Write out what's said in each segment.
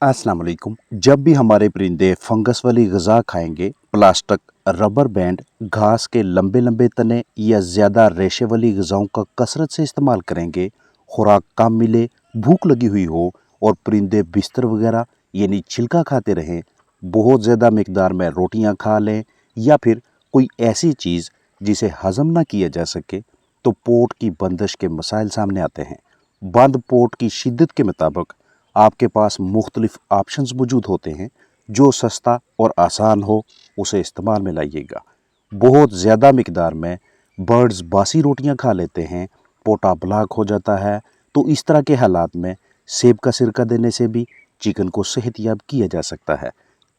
अस्सलाम वालेकुम। जब भी हमारे परिंदे फंगस वाली ग़िज़ा खाएंगे, प्लास्टिक, रबर बैंड, घास के लंबे लंबे तने या ज़्यादा रेशे वाली ग़िज़ाओं का कसरत से इस्तेमाल करेंगे, खुराक कम मिले, भूख लगी हुई हो और परिंदे बिस्तर वगैरह यानी छिलका खाते रहें, बहुत ज़्यादा मिकदार में रोटियां खा लें या फिर कोई ऐसी चीज़ जिसे हज़म ना किया जा सके, तो पोट की बंदिश के मसाइल सामने आते हैं। बंद पोट की शिद्दत के मुताबिक आपके पास मुख्तलिफ ऑप्शंस मौजूद होते हैं। जो सस्ता और आसान हो उसे इस्तेमाल में लाइएगा। बहुत ज़्यादा मिकदार में बर्ड्स बासी रोटियां खा लेते हैं, पोटा ब्लॉक हो जाता है, तो इस तरह के हालात में सेब का सिरका देने से भी चिकन को सेहतयाब किया जा सकता है।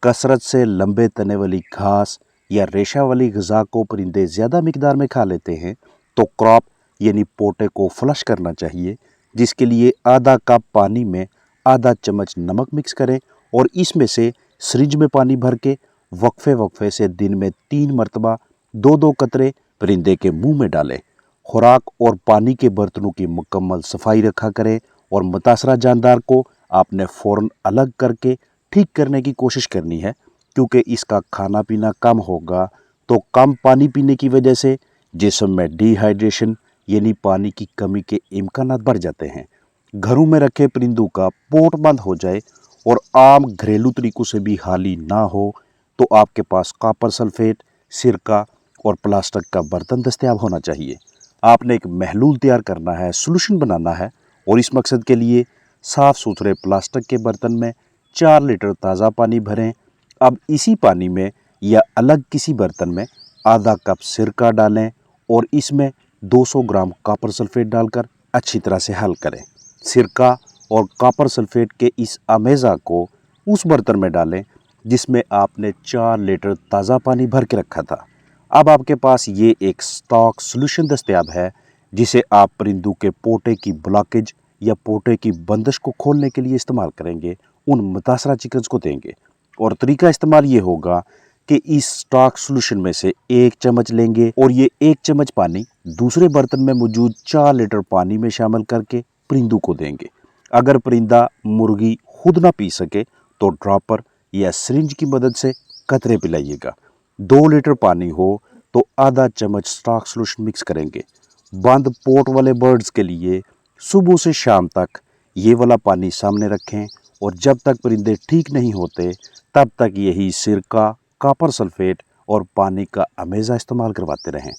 कसरत से लंबे तने वाली घास या रेशा वाली ग़िज़ा को परिंदे ज़्यादा मिकदार में खा लेते हैं, तो क्रॉप यानी पोटे को फ्लश करना चाहिए, जिसके लिए आधा कप पानी में आधा चम्मच नमक मिक्स करें और इसमें से सिरिंज में पानी भर के वक्फे वक्फे से दिन में 3 मरतबा 2-2 कतरे परिंदे के मुंह में डालें। खुराक और पानी के बर्तनों की मुकम्मल सफाई रखा करें और मुतासरा जानदार को आपने फ़ौरन अलग करके ठीक करने की कोशिश करनी है, क्योंकि इसका खाना पीना कम होगा तो कम पानी पीने की वजह से जिस्म में डिहाइड्रेशन यानी पानी की कमी के इम्कानात बढ़ जाते हैं। घरों में रखे परिंदों का पोट बंद हो जाए और आम घरेलू तरीकों से भी हाली ना हो, तो आपके पास कॉपर सल्फेट, सिरका और प्लास्टिक का बर्तन दस्तयाब होना चाहिए। आपने एक महलूल तैयार करना है, सॉल्यूशन बनाना है, और इस मकसद के लिए साफ़ सुथरे प्लास्टिक के बर्तन में 4 लीटर ताज़ा पानी भरें। अब इसी पानी में या अलग किसी बर्तन में आधा कप सिरका डालें और इसमें 200 ग्राम कॉपर सल्फेट डालकर अच्छी तरह से हल करें। सिरका और कॉपर सल्फेट के इस अमेज़ा को उस बर्तन में डालें जिसमें आपने 4 लीटर ताज़ा पानी भर के रखा था। अब आपके पास ये एक स्टॉक सॉल्यूशन दस्तयाब है, जिसे आप परिंदों के पोटे की ब्लॉकेज या पोटे की बंदिश को खोलने के लिए इस्तेमाल करेंगे, उन मुतासरा चिकन्स को देंगे। और तरीका इस्तेमाल ये होगा कि इस स्टॉक सॉल्यूशन में से 1 चम्मच लेंगे और ये 1 चम्मच पानी दूसरे बर्तन में मौजूद 4 लीटर पानी में शामिल करके परिंदों को देंगे। अगर परिंदा मुर्गी खुद ना पी सके तो ड्रॉपर या सिरिंज की मदद से कतरे पिलाइएगा। 2 लीटर पानी हो तो आधा चम्मच स्टॉक सॉल्यूशन मिक्स करेंगे। बंद पोट वाले बर्ड्स के लिए सुबह से शाम तक ये वाला पानी सामने रखें और जब तक परिंदे ठीक नहीं होते तब तक यही सिरका, कॉपर सल्फेट और पानी का अमेज़ा इस्तेमाल करवाते रहें।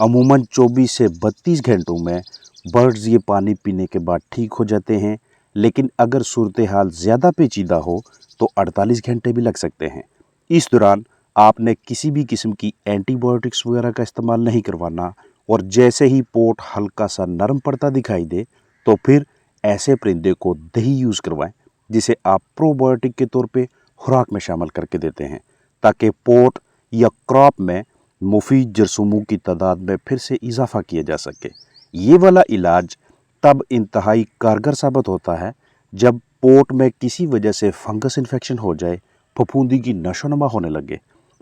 अमूमन 24 से 32 घंटों में बर्ड्स ये पानी पीने के बाद ठीक हो जाते हैं, लेकिन अगर सूरत हाल ज़्यादा पेचीदा हो तो 48 घंटे भी लग सकते हैं। इस दौरान आपने किसी भी किस्म की एंटीबायोटिक्स वगैरह का इस्तेमाल नहीं करवाना, और जैसे ही पोट हल्का सा नरम पड़ता दिखाई दे तो फिर ऐसे परिंदे को दही यूज़ करवाएं, जिसे आप प्रोबायोटिक के तौर पे खुराक में शामिल करके देते हैं, ताकि पोट या क्रॉप में मुफीद जरसूमों की तादाद में फिर से इजाफा किया जा सके। ये वाला इलाज तब इंतहाई कारगर साबित होता है जब पोट में किसी वजह से फंगस इन्फेक्शन हो जाए, फफूंदी की नशोनुमा होने लगे,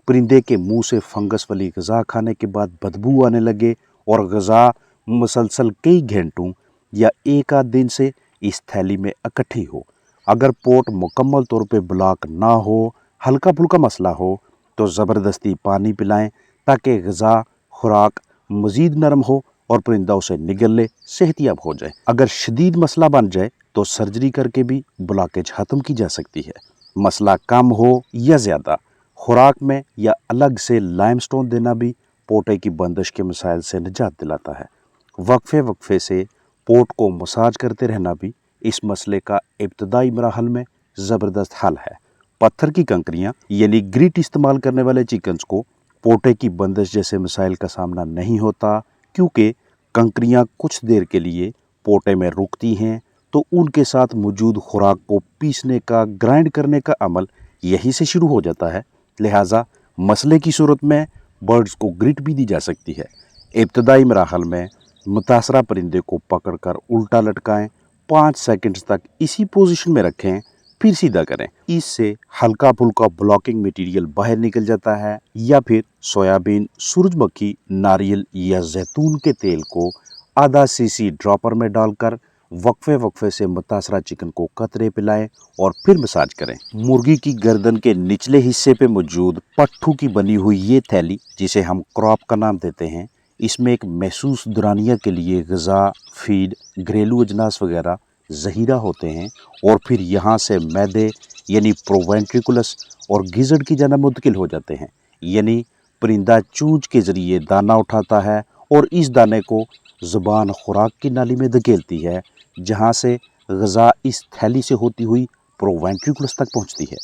परिंदे के मुंह से फंगस वाली ग़िज़ा खाने के बाद बदबू आने लगे और ग़िज़ा मुसलसल कई घंटों या एक आध दिन से इस थैली में इकट्ठी हो। अगर पोट मुकम्मल तौर पे ब्लॉक ना हो, हल्का फुल्का मसला हो, तो ज़बरदस्ती पानी पिलाएं ताकि ग़िज़ा खुराक मज़ीद नरम हो और परिंदा उसे निगल ले, सेहतियाब हो जाए। अगर शदीद मसला बन जाए तो सर्जरी करके भी ब्लॉकेज ख़त्म की जा सकती है। मसला कम हो या ज़्यादा, खुराक में या अलग से लाइमस्टोन देना भी पोटे की बंदिश के मसाइल से निजात दिलाता है। वक्फे वक्फे से पोट को मसाज करते रहना भी इस मसले का इब्तदाई मराहल में ज़बरदस्त हल है। पत्थर की कंकरियाँ यानी ग्रिट इस्तेमाल करने वाले चिकन्स को पोटे की बंदिश जैसे मसाइल का सामना नहीं होता, क्योंकि कंकरियाँ कुछ देर के लिए पोटे में रुकती हैं, तो उनके साथ मौजूद खुराक को पीसने का, ग्राइंड करने का अमल यहीं से शुरू हो जाता है। लिहाजा मसले की सूरत में बर्ड्स को ग्रिट भी दी जा सकती है। इब्तदाई मराहल में मुतासरा परिंदे को पकड़कर उल्टा लटकाएं, 5 सेकंड्स तक इसी पोजीशन में रखें, फिर सीधा करें। इससे हल्का फुल्का ब्लॉकिंग मटेरियल बाहर निकल जाता है। या फिर सोयाबीन, सूरजमुखी, नारियल या जैतून के तेल को आधा सीसी ड्रॉपर में डालकर वक्फे वक्फे से मुतासरा चिकन को कतरे पिलाएं और फिर मसाज करें। मुर्गी की गर्दन के निचले हिस्से पे मौजूद पट्ठू की बनी हुई ये थैली, जिसे हम क्रॉप का नाम देते हैं, इसमें एक महसूस दुरानिया के लिए ग़िज़ा, फीड, घरेलू अजनास वगैरह ज़हीरा होते हैं और फिर यहाँ से मैदे यानी प्रोवेंट्रिकुलस और गिज़ड़ की जाना मुंतकिल हो जाते हैं। यानी परिंदा चूंच के ज़रिए दाना उठाता है और इस दाने को ज़ुबान खुराक की नाली में धकेलती है, जहाँ से ग़िज़ा इस थैली से होती हुई प्रोवेंट्रिकुलस तक पहुँचती है।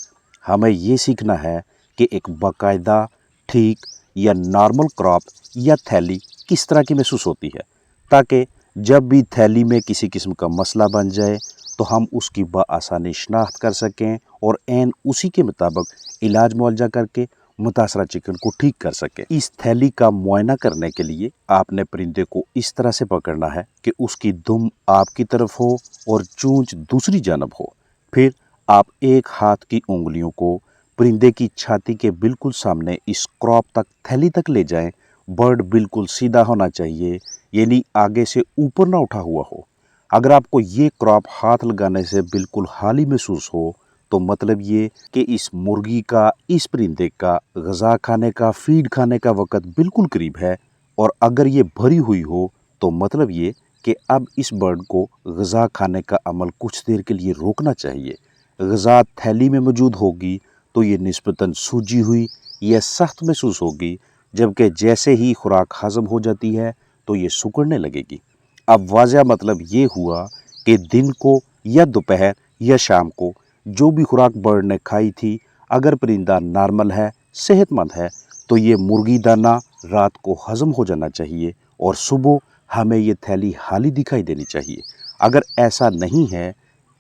हमें ये सीखना है कि एक बाकायदा, ठीक या नॉर्मल क्रॉप या थैली किस तरह की महसूस होती है, ताकि जब भी थैली में किसी किस्म का मसला बन जाए तो हम उसकी बआसानी शनाख्त कर सकें और ऐन उसी के मुताबिक इलाज मुआवजा करके मुतासरा चिकन को ठीक कर सकें। इस थैली का मुआयना करने के लिए आपने परिंदे को इस तरह से पकड़ना है कि उसकी दुम आपकी तरफ हो और चूंच दूसरी जानब हो। फिर आप एक हाथ की उंगलियों को परिंदे की छाती के बिल्कुल सामने इस क्रॉप तक, थैली तक ले जाएं। बर्ड बिल्कुल सीधा होना चाहिए, यानी आगे से ऊपर ना उठा हुआ हो। अगर आपको ये क्रॉप हाथ लगाने से बिल्कुल हाली महसूस हो तो मतलब ये कि इस मुर्गी का, इस परिंदे का ग़िज़ा खाने का, फीड खाने का वक़्त बिल्कुल करीब है। और अगर ये भरी हुई हो तो मतलब ये कि अब इस बर्ड को ग़िज़ा खाने का अमल कुछ देर के लिए रोकना चाहिए। ग़िज़ा थैली में मौजूद होगी तो ये निस्बतन सूजी हुई या सख्त महसूस होगी, जबकि जैसे ही खुराक हज़म हो जाती है तो ये सिकुड़ने लगेगी। अब वाज़ह मतलब ये हुआ कि दिन को या दोपहर या शाम को जो भी खुराक बर्ड ने खाई थी, अगर परिंदा नॉर्मल है, सेहतमंद है, तो ये मुर्गी दाना रात को हज़म हो जाना चाहिए और सुबह हमें ये थैली खाली दिखाई देनी चाहिए। अगर ऐसा नहीं है,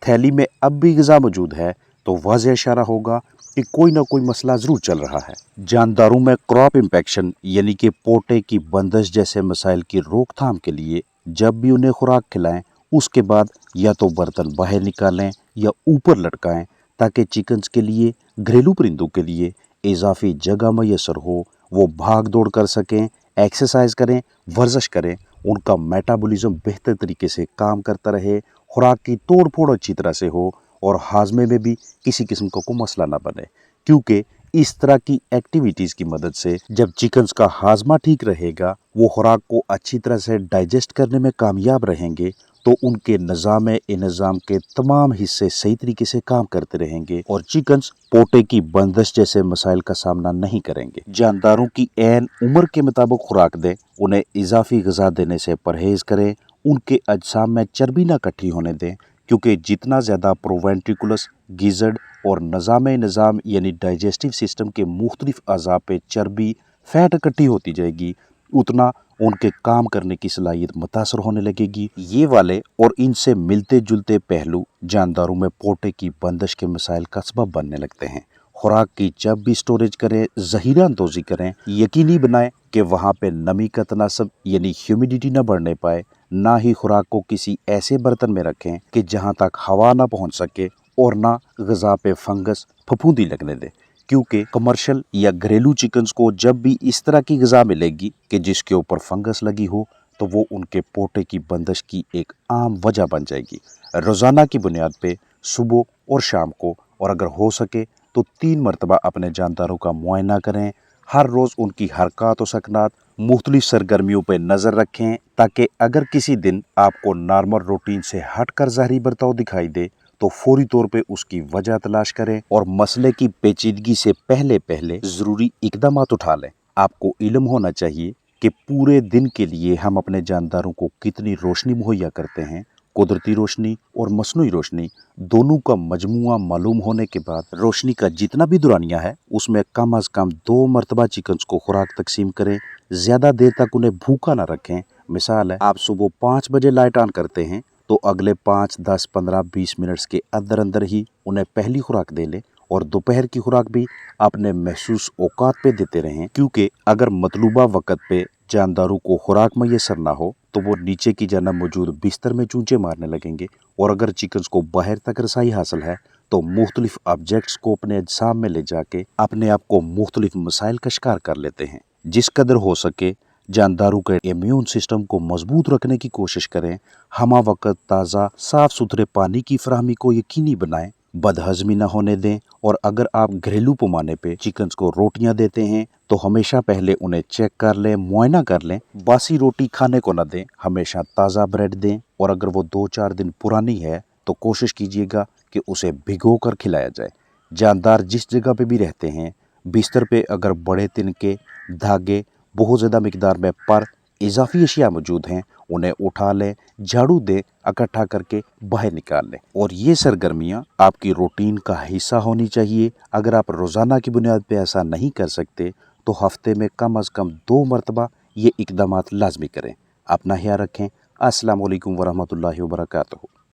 थैली में अब भी ग़िज़ा मौजूद है, तो वाज़ह इशारा होगा कि कोई ना कोई मसला ज़रूर चल रहा है। जानदारों में क्रॉप इन्फेक्शन यानी कि पोटे की बंदिश जैसे मसाइल की रोकथाम के लिए जब भी उन्हें खुराक खिलाएं, उसके बाद या तो बर्तन बाहर निकालें या ऊपर लटकाएं, ताकि चिकन्स के लिए, घरेलू परिंदों के लिए इजाफी जगह मैसर हो, वो भाग दौड़ कर सकें, एक्सरसाइज करें, वर्जिश करें, उनका मेटाबॉलिज्म बेहतर तरीके से काम करता रहे, खुराक की तोड़ फोड़ अच्छी तरह से हो और हाजमे में भी किसी किस्म का कोई मसला ना बने। क्योंकि इस तरह की एक्टिविटीज़ की मदद से जब चिकन्स का हाजमा ठीक रहेगा, वो खुराक को अच्छी तरह से डाइजेस्ट करने में कामयाब रहेंगे, तो उनके निज़ाम के तमाम हिस्से सही तरीके से काम करते रहेंगे और चिकन्स पोटे की बंदिश जैसे मसाइल का सामना नहीं करेंगे। जानदारों की ऐन उम्र के मुताबिक खुराक दें, उन्हें इजाफी ग़िज़ा देने से परहेज़ करें, उनके अजसाम में चर्बी ना इकट्ठी होने दें, क्योंकि जितना ज़्यादा प्रोवेंट्रिकुलस, गिज़ड़ और निज़ाम यानी डाइजेस्टिव सिस्टम के मुख्तलिफ अज़ा पे चर्बी, फैट इकट्ठी होती जाएगी, उतना उनके काम करने की सलाहियत मुतासर होने लगेगी। ये वाले और इनसे मिलते जुलते पहलू जानदारों में पोटे की बंदिश के मसाइल का सबब बनने लगते हैं। खुराक की जब भी स्टोरेज करें, ज़हीरा अंदोज़ी करें, यकीनी बनाएं कि वहाँ पे नमी का तनासब यानी ह्यूमिडिटी न बढ़ने पाए। ना ही खुराक को किसी ऐसे बर्तन में रखें कि जहाँ तक हवा ना पहुँच सके और ना ग़िज़ा पे फंगस, फफूंदी लगने दें, क्योंकि कमर्शियल या घरेलू चिकन्स को जब भी इस तरह की ग़िज़ा मिलेगी कि जिसके ऊपर फंगस लगी हो, तो वो उनके पोटे की बंदिश की एक आम वजह बन जाएगी। रोज़ाना की बुनियाद पे सुबह और शाम को, और अगर हो सके तो 3 मरतबा अपने जानदारों का मुआयना करें। हर रोज़ उनकी हरकत और सकनात, मुख्तलिफ सरगर्मियों पर नज़र रखें, ताकि अगर किसी दिन आपको नॉर्मल रूटीन से हट कर ज़ाहरी बर्ताव दिखाई दे तो फौरी तौर पे उसकी वजह तलाश करें और मसले की पेचीदगी से पहले पहले ज़रूरी इक़दामात उठा लें। आपको इल्म होना चाहिए कि पूरे दिन के लिए हम अपने जानदारों को कितनी रोशनी मुहैया करते हैं। कुदरती रोशनी और मसनूई रोशनी दोनों का मजमुआ मालूम होने के बाद रोशनी का जितना भी दुरानिया है, उसमें कम अज़ कम 2 मरतबा चिकन्स को खुराक तकसीम करें। ज़्यादा देर तक उन्हें भूखा ना रखें। मिसाल है, आप सुबह 5 बजे लाइट ऑन करते हैं तो अगले 5, 10, 15, 20 मिनट्स के अंदर अंदर ही उन्हें पहली खुराक दे लें और दोपहर की खुराक भी अपने महसूस औकात पे देते रहें, क्योंकि अगर मतलूबा वक़्त पे जानदारों को खुराक मैसर ना हो तो वो नीचे की जानब मौजूद बिस्तर में चूंचे मारने लगेंगे, और अगर चिकन्स को बाहर तक रसाई हासिल है तो मुख्तलिफ ऑब्जेक्ट्स को अपने अजसाम में ले जाके अपने आप को मुख्तलिफ मसाइल का शिकार कर लेते हैं। जिस कदर हो सके जानदारों के इम्यून सिस्टम को मजबूत रखने की कोशिश करें। हमा वक्त ताज़ा साफ सुथरे पानी की फराहमी को यकीनी बनाएं। बदहजमी न होने दें। और अगर आप घरेलू पैमाने पे चिकन्स को रोटियां देते हैं तो हमेशा पहले उन्हें चेक कर लें, मुआयना कर लें। बासी रोटी खाने को न दें, हमेशा ताज़ा ब्रेड दें। और अगर वो 2-4 दिन पुरानी है तो कोशिश कीजिएगा कि उसे भिगो कर खिलाया जाए। जानदार जिस जगह पे भी रहते हैं, बिस्तर पे अगर बड़े तिनके, धागे, बहुत ज़्यादा मिकदार में पर इजाफी अशिया मौजूद हैं, उन्हें उठा लें, झाड़ू दें, इकट्ठा करके बाहर निकाल लें। और ये सरगर्मियाँ आपकी रूटीन का हिस्सा होनी चाहिए। अगर आप रोज़ाना की बुनियाद पे ऐसा नहीं कर सकते तो हफ्ते में कम अज़ कम 2 मरतबा ये इकदामात लाजमी करें। अपना ख्याल रखें। अस्सलाम वालेकुम वरहमतुल्लाहि वबरकातुहू।